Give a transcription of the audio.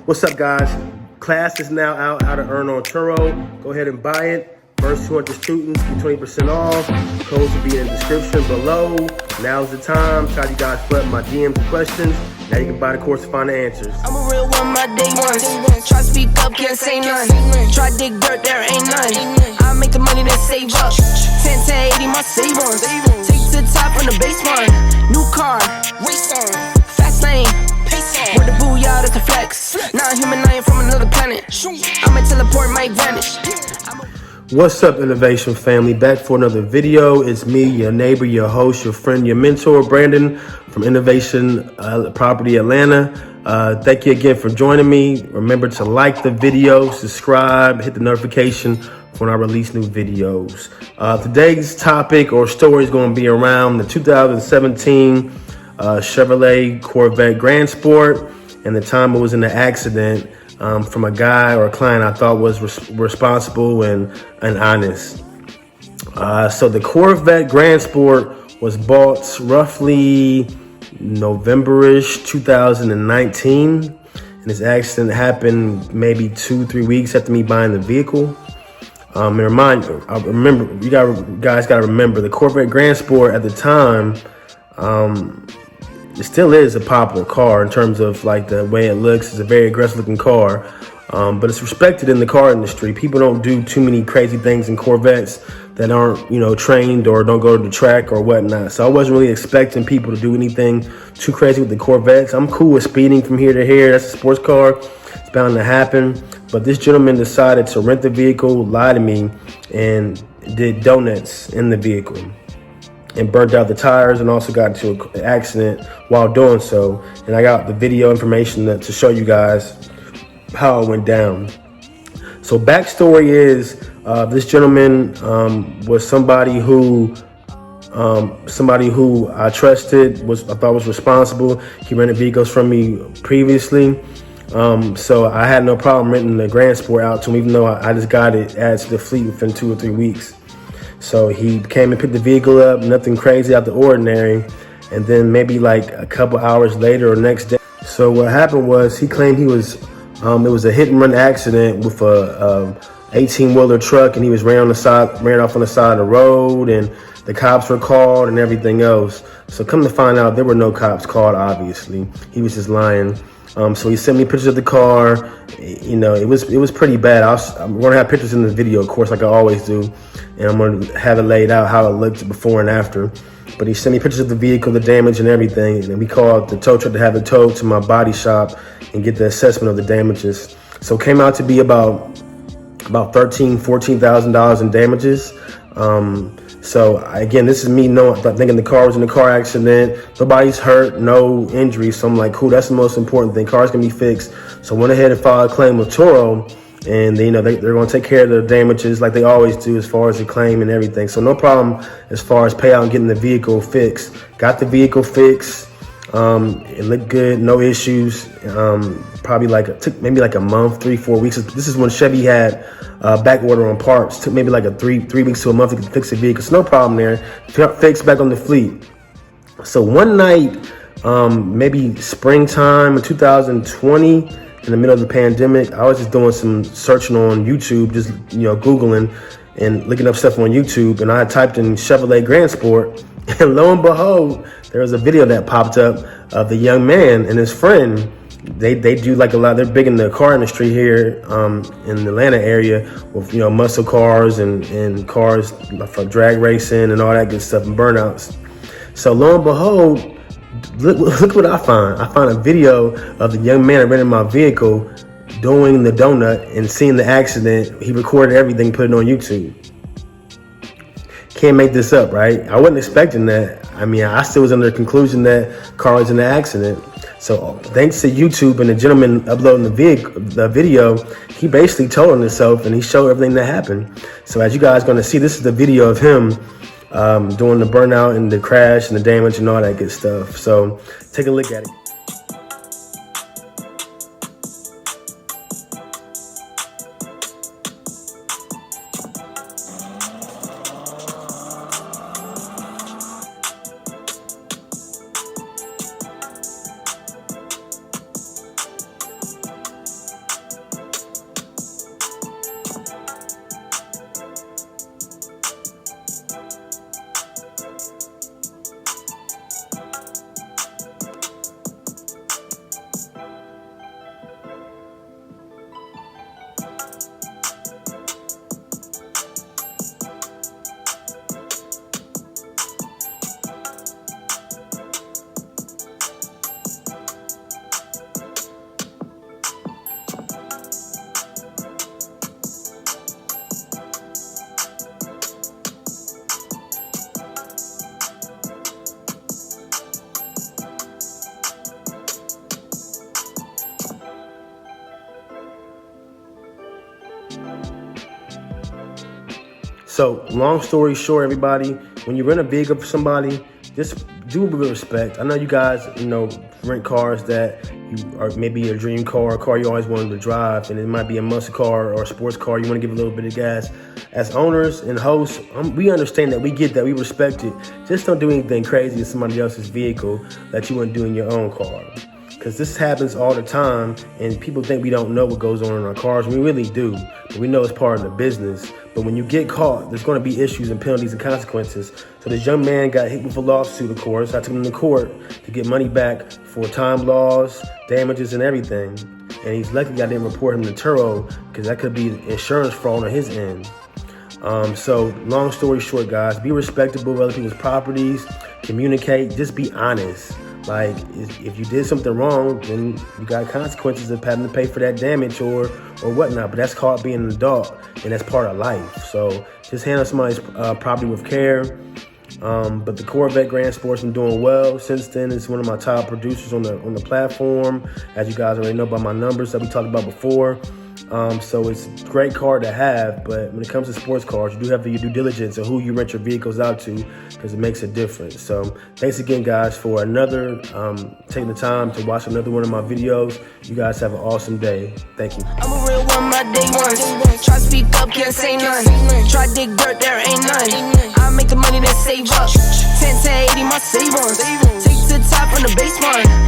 What's up, guys? Class is now out to earn on Turo. Go ahead and buy it. First 200 students get 20% off. Codes will be in the description below. Now's the time. Try you guys flood my DMs with questions. Now you can buy the course to find the answers. I'm a real one, my day ones. Try to speak up, can't say none. Try to dig dirt, there ain't none. I make the money that save up. 10 to 80, my save ones. Take to the top on the base one. New car, race on. Fast lane, pace on. With the booyah, that's the flex. Not a human, I am from another planet. I'ma teleport, might vanish. What's up, Innovation family? Back for another video. It's me, your neighbor, your host, your friend, your mentor, Brandon from Innovation Property Atlanta. Thank you again for joining me. Remember to like the video, subscribe, hit the notification when I release new videos. Today's topic or story is going to be around the 2017 Chevrolet Corvette Grandsport and the time it was in an accident. From a guy or a client I thought was responsible and honest. So the Corvette Grandsport was bought roughly November-ish 2019. And this accident happened maybe 2-3 weeks after me buying the vehicle. And you guys got to remember the Corvette Grandsport at the time, it still is a popular car in terms of like the way it looks. It's a very aggressive looking car, but it's respected in the car industry. People don't do too many crazy things in Corvettes that aren't, trained or don't go to the track or whatnot. So I wasn't really expecting people to do anything too crazy with the Corvettes. I'm cool with speeding from here to here. That's a sports car. It's bound to happen. But this gentleman decided to rent the vehicle, lie to me, and did donuts in the vehicle. And burnt out the tires and also got into an accident while doing so. And I got the video information to show you guys how it went down. So backstory is this gentleman was somebody who I trusted, I thought was responsible. He rented vehicles from me previously. So I had no problem renting the Grandsport out to him, even though I just got it added to the fleet within 2 or 3 weeks. So he came and picked the vehicle up, nothing crazy out the ordinary. And then maybe like a couple hours later or next day. So what happened was he claimed it was a hit and run accident with a 18-wheeler truck, and he was ran off on the side of the road, and the cops were called and everything else. So come to find out, there were no cops called, obviously. He was just lying. So he sent me pictures of the car. It was pretty bad. I'm going to have pictures in the video, of course, like I always do. And I'm going to have it laid out how it looked before and after. But he sent me pictures of the vehicle, the damage and everything. And we called the tow truck to have it towed to my body shop and get the assessment of the damages. So it came out to be about $14,000 in damages. So again, this is me thinking the car was in a car accident. Nobody's hurt, no injuries. So I'm like, cool, that's the most important thing. Car's gonna be fixed. So I went ahead and filed a claim with Turo, and they're gonna take care of the damages like they always do as far as the claim and everything. So no problem as far as payout and getting the vehicle fixed. Got the vehicle fixed. It looked good, no issues. Probably took maybe like a month, 3-4 weeks. This is when Chevy had back order on parts. Took maybe like a three weeks to a month to fix the vehicle. So no problem there. Fixed back on the fleet. So one night, maybe springtime in 2020, in the middle of the pandemic, I was just doing some searching on YouTube, just Googling and looking up stuff on YouTube, and I had typed in Chevrolet Grandsport, and lo and behold, there was a video that popped up of the young man and his friend. They do like a lot. They're big in the car industry here in the Atlanta area with muscle cars and cars for drag racing and all that good stuff and burnouts. So lo and behold, look what I find. I found a video of the young man that rented my vehicle doing the donut and seeing the accident. He recorded everything, put it on YouTube. Can't make this up, right? I wasn't expecting that. I mean, I still was under the conclusion that car was in an accident. So thanks to YouTube and the gentleman uploading the video, he basically told on himself and he showed everything that happened. So as you guys are going to see, this is the video of him doing the burnout and the crash and the damage and all that good stuff. So take a look at it. So, long story short, everybody, when you rent a vehicle for somebody, just do it with respect. I know you guys, rent cars that are maybe your dream car, a car you always wanted to drive, and it might be a muscle car or a sports car. You want to give a little bit of gas. As owners and hosts, we understand that, we get that, we respect it. Just don't do anything crazy in somebody else's vehicle that you wouldn't do in your own car. Because this happens all the time, and people think we don't know what goes on in our cars. We really do, but we know it's part of the business. But when you get caught, there's going to be issues and penalties and consequences. So this young man got hit with a lawsuit, of course. I took him to court to get money back for time loss, damages, and everything. And he's lucky I didn't report him to Turo, because that could be insurance fraud on his end. So long story short, guys, be respectable of other people's properties, communicate, just be honest. Like, if you did something wrong, then you got consequences of having to pay for that damage or whatnot. But that's called being an adult, and that's part of life. So just handle somebody's property with care. But the Corvette Grandsport's been doing well since then. It's one of my top producers on the platform, as you guys already know by my numbers that we talked about before. So it's a great car to have, but when it comes to sports cars, you do have to do your due diligence of who you rent your vehicles out to, because it makes a difference. So thanks again, guys, for taking the time to watch another one of my videos. You guys have an awesome day. Thank you. I'm a real one, my day ones. Try to speak up, can't say none. Try to dig dirt, there ain't none. I make the money that save up. 10 to 80, my savings. Take to the top on the baseline.